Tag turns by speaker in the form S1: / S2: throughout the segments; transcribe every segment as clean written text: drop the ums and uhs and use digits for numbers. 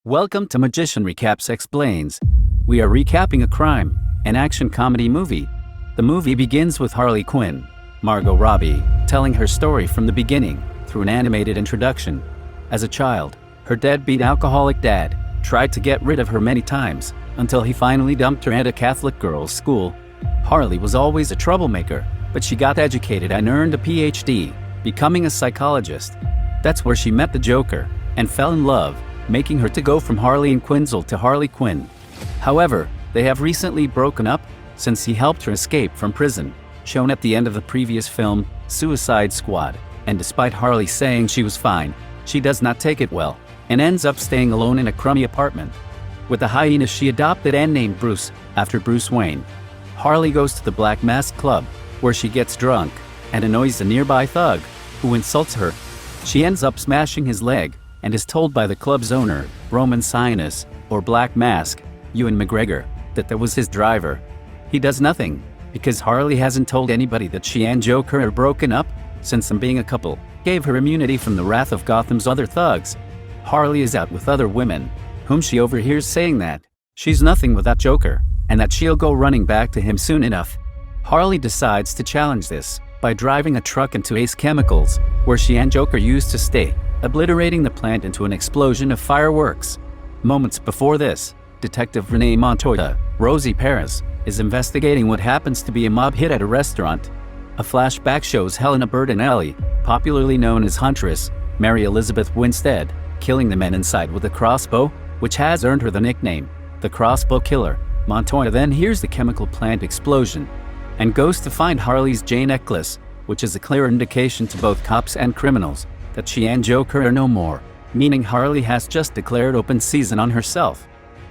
S1: Welcome to Magician Recaps Explains. We are recapping a crime, an action comedy movie. The movie begins with Harley Quinn, Margot Robbie, telling her story from the beginning through an animated introduction. As a child, her deadbeat alcoholic dad tried to get rid of her many times until he finally dumped her at a Catholic girls' school. Harley was always a troublemaker, but she got educated and earned a PhD, becoming a psychologist. That's where she met the Joker and fell in love, making her to go from Harley and Quinzel to Harley Quinn. However, they have recently broken up since he helped her escape from prison, shown at the end of the previous film, Suicide Squad. And despite Harley saying she was fine, she does not take it well and ends up staying alone in a crummy apartment with the hyena she adopted and named Bruce after Bruce Wayne. Harley goes to the Black Mask Club, where she gets drunk and annoys a nearby thug who insults her. She ends up smashing his leg and is told by the club's owner, Roman Sionis, or Black Mask, Ewan McGregor, that was his driver. He does nothing, because Harley hasn't told anybody that she and Joker are broken up, since them being a couple gave her immunity from the wrath of Gotham's other thugs. Harley is out with other women, whom she overhears saying that she's nothing without Joker, and that she'll go running back to him soon enough. Harley decides to challenge this by driving a truck into Ace Chemicals, where she and Joker used to stay, obliterating the plant into an explosion of fireworks. Moments before this, Detective Renee Montoya, Rosie Perez, is investigating what happens to be a mob hit at a restaurant. A flashback shows Helena Bird and Ellie, popularly known as Huntress, Mary Elizabeth Winstead, killing the men inside with a crossbow, which has earned her the nickname, the Crossbow Killer. Montoya then hears the chemical plant explosion and goes to find Harley's J necklace, which is a clear indication to both cops and criminals that she and Joker are no more, meaning Harley has just declared open season on herself.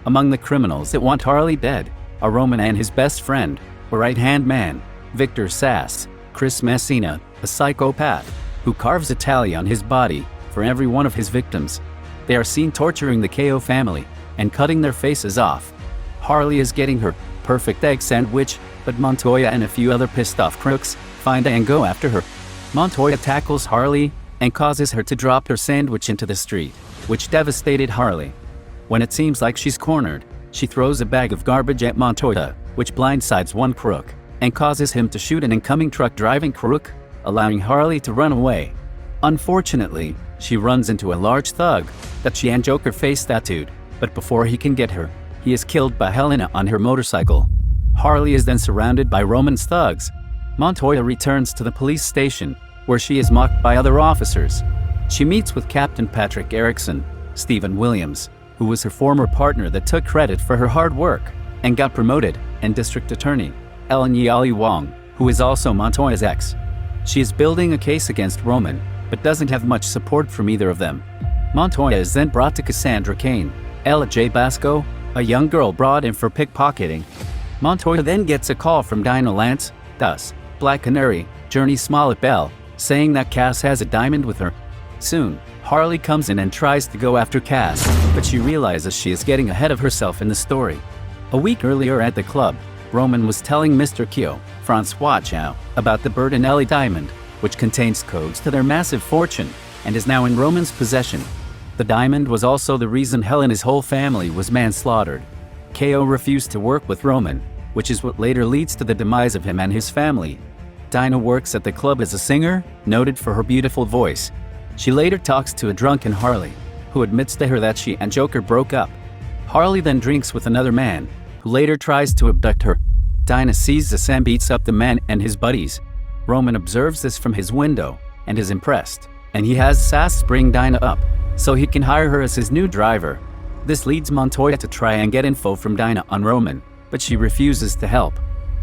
S1: Among the criminals that want Harley dead are Roman and his best friend, or right-hand man, Victor Sass, Chris Messina, a psychopath who carves a tally on his body for every one of his victims. They are seen torturing the KO family and cutting their faces off. Harley is getting her perfect egg sandwich, but Montoya and a few other pissed-off crooks find and go after her. Montoya tackles Harley and causes her to drop her sandwich into the street, which devastated Harley. When it seems like she's cornered, she throws a bag of garbage at Montoya, which blindsides one crook and causes him to shoot an incoming truck-driving crook, allowing Harley to run away. Unfortunately, she runs into a large thug that she and Joker face tattooed, but before he can get her, he is killed by Helena on her motorcycle. Harley is then surrounded by Roman's thugs. Montoya returns to the police station, where she is mocked by other officers. She meets with Captain Patrick Erickson, Stephen Williams, who was her former partner that took credit for her hard work and got promoted, and District Attorney Ellen Yali Wong, who is also Montoya's ex. She is building a case against Roman, but doesn't have much support from either of them. Montoya is then brought to Cassandra Cain, Ella J. Basco, a young girl brought in for pickpocketing. Montoya then gets a call from Dinah Lance, thus Black Canary, Journey Smollett Bell, saying that Cass has a diamond with her. Soon, Harley comes in and tries to go after Cass, but she realizes she is getting ahead of herself in the story. A week earlier at the club, Roman was telling Mr. Kyo, Francois Chow, about the Bird and Ellie diamond, which contains codes to their massive fortune and is now in Roman's possession. The diamond was also the reason Helena's whole family was manslaughtered. Ko refused to work with Roman, which is what later leads to the demise of him and his family. Dinah works at the club as a singer, noted for her beautiful voice. She later talks to a drunken Harley, who admits to her that she and Joker broke up. Harley then drinks with another man, who later tries to abduct her. Dinah sees this and beats up the man and his buddies. Roman observes this from his window and is impressed, and he has Sass bring Dinah up so he can hire her as his new driver. This leads Montoya to try and get info from Dinah on Roman, but she refuses to help.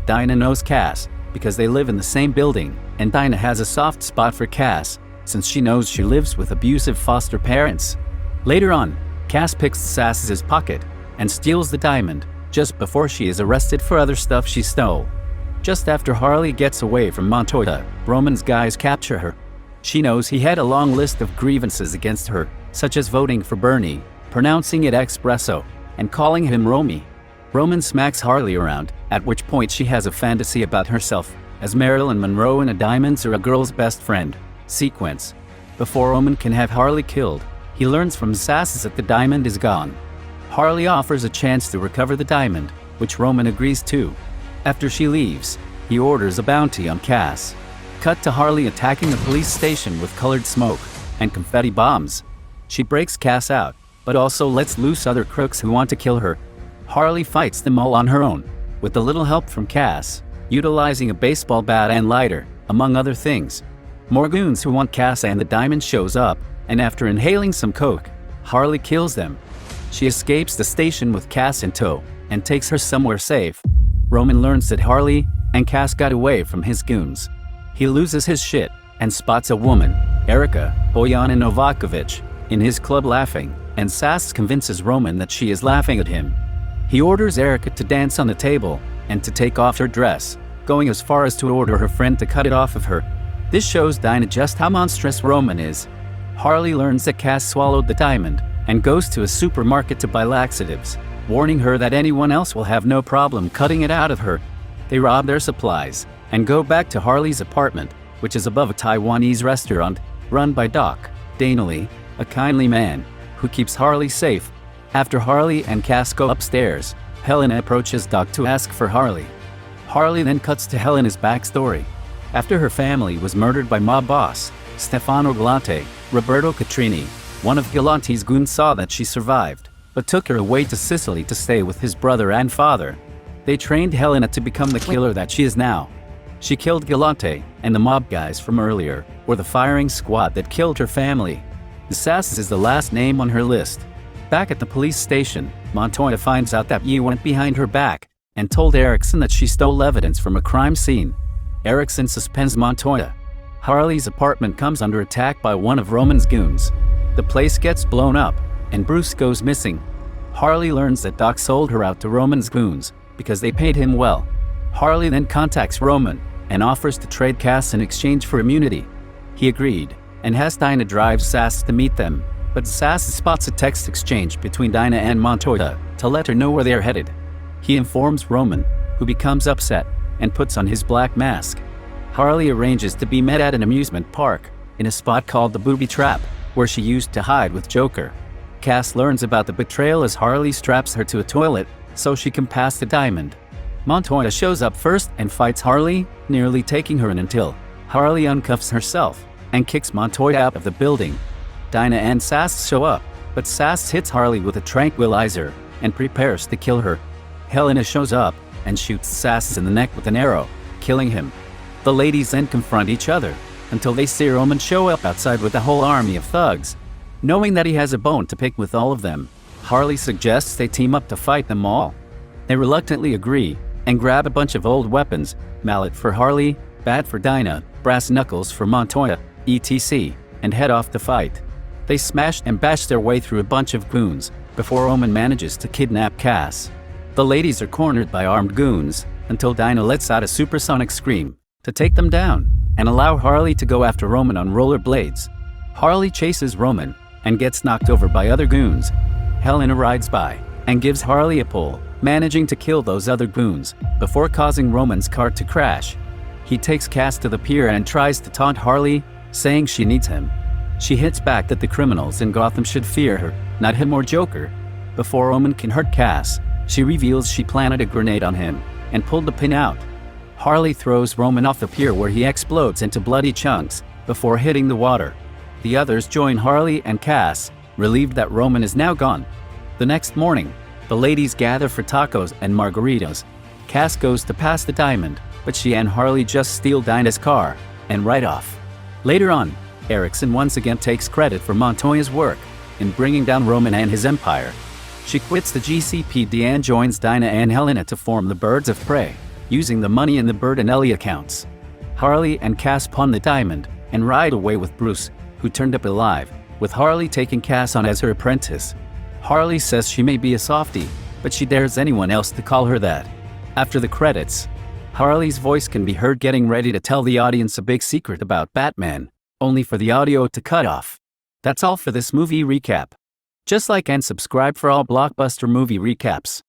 S1: Dinah knows Cass because they live in the same building, and Dinah has a soft spot for Cass since she knows she lives with abusive foster parents. Later on, Cass picks Sass's pocket and steals the diamond just before she is arrested for other stuff she stole. Just after Harley gets away from Montoya, Roman's guys capture her. She knows he had a long list of grievances against her, such as voting for Bernie, pronouncing it espresso, and calling him Romy. Roman smacks Harley around, at which point she has a fantasy about herself as Marilyn Monroe in a Diamonds Are a Girl's Best Friend sequence. Before Roman can have Harley killed, he He learns from Sass that the diamond is gone. Harley offers a chance to recover the diamond, which Roman agrees to. After she leaves, he orders a bounty on Cass. Cut to Harley attacking the police station with colored smoke and confetti bombs. She breaks Cass out, but also lets loose other crooks who want to kill her. Harley fights them all on her own, with a little help from Cass, utilizing a baseball bat and lighter, among other things. More goons who want Cass and the diamond shows up, and after inhaling some coke, Harley kills them. She escapes the station with Cass in tow, and takes her somewhere safe. Roman learns that Harley and Cass got away from his goons. He loses his shit, and spots a woman, Erica Boyana Novakovich, in his club laughing, and Sass convinces Roman that she is laughing at him. He orders Erica to dance on the table, and to take off her dress, going as far as to order her friend to cut it off of her. This shows Dinah just how monstrous Roman is. Harley learns that Cass swallowed the diamond, and goes to a supermarket to buy laxatives, warning her that anyone else will have no problem cutting it out of her. They rob their supplies, and go back to Harley's apartment, which is above a Taiwanese restaurant, run by Doc Danley, a kindly man, who keeps Harley safe. After Harley and Cass go upstairs, Helena approaches Doc to ask for Harley. Harley then cuts to Helena's backstory. After her family was murdered by mob boss Stefano Galante, Roberto Catrini, one of Galante's goons saw that she survived, but took her away to Sicily to stay with his brother and father. They trained Helena to become the killer that she is now. She killed Galante, and the mob guys from earlier were the firing squad that killed her family. Sass is the last name on her list. Back at the police station, Montoya finds out that Ewan went behind her back and told Erickson that she stole evidence from a crime scene. Erickson suspends Montoya. Harley's apartment comes under attack by one of Roman's goons. The place gets blown up, and Bruce goes missing. Harley learns that Doc sold her out to Roman's goons because they paid him well. Harley then contacts Roman and offers to trade Cass in exchange for immunity. He agreed, and has Dinah drive Sass to meet them, but Sass spots a text exchange between Dinah and Montoya to let her know where they are headed. He informs Roman, who becomes upset and puts on his black mask. Harley arranges to be met at an amusement park, in a spot called the Booby Trap, where she used to hide with Joker. Cass learns about the betrayal as Harley straps her to a toilet so she can pass the diamond. Montoya shows up first and fights Harley, nearly taking her in until Harley uncuffs herself and kicks Montoya out of the building. Dinah and Sass show up, but Sass hits Harley with a tranquilizer and prepares to kill her. Helena shows up and shoots Sass in the neck with an arrow, killing him. The ladies then confront each other until they see Roman show up outside with a whole army of thugs. Knowing that he has a bone to pick with all of them, Harley suggests they team up to fight them all. They reluctantly agree and grab a bunch of old weapons, mallet for Harley, bat for Dinah, brass knuckles for Montoya, etc., and head off to fight. They smash and bash their way through a bunch of goons before Roman manages to kidnap Cass. The ladies are cornered by armed goons until Dinah lets out a supersonic scream to take them down and allow Harley to go after Roman on rollerblades. Harley chases Roman and gets knocked over by other goons. Helena rides by and gives Harley a pull, managing to kill those other goons before causing Roman's cart to crash. He takes Cass to the pier and tries to taunt Harley, saying she needs him. She hits back that the criminals in Gotham should fear her, not him or Joker. Before Roman can hurt Cass, she reveals she planted a grenade on him and pulled the pin out. Harley throws Roman off the pier where he explodes into bloody chunks before hitting the water. The others join Harley and Cass, relieved that Roman is now gone. The next morning, the ladies gather for tacos and margaritas. Cass goes to pass the diamond, but she and Harley just steal Dinah's car and ride off. Later on, Erickson once again takes credit for Montoya's work in bringing down Roman and his empire. She quits the GCPD and joins Dinah and Helena to form the Birds of Prey, using the money in the Bird and Ellie accounts. Harley and Cass pawn the diamond and ride away with Bruce, who turned up alive, with Harley taking Cass on as her apprentice. Harley says she may be a softie, but she dares anyone else to call her that. After the credits, Harley's voice can be heard getting ready to tell the audience a big secret about Batman, only for the audio to cut off. That's all for this movie recap. Just like and subscribe for all blockbuster movie recaps.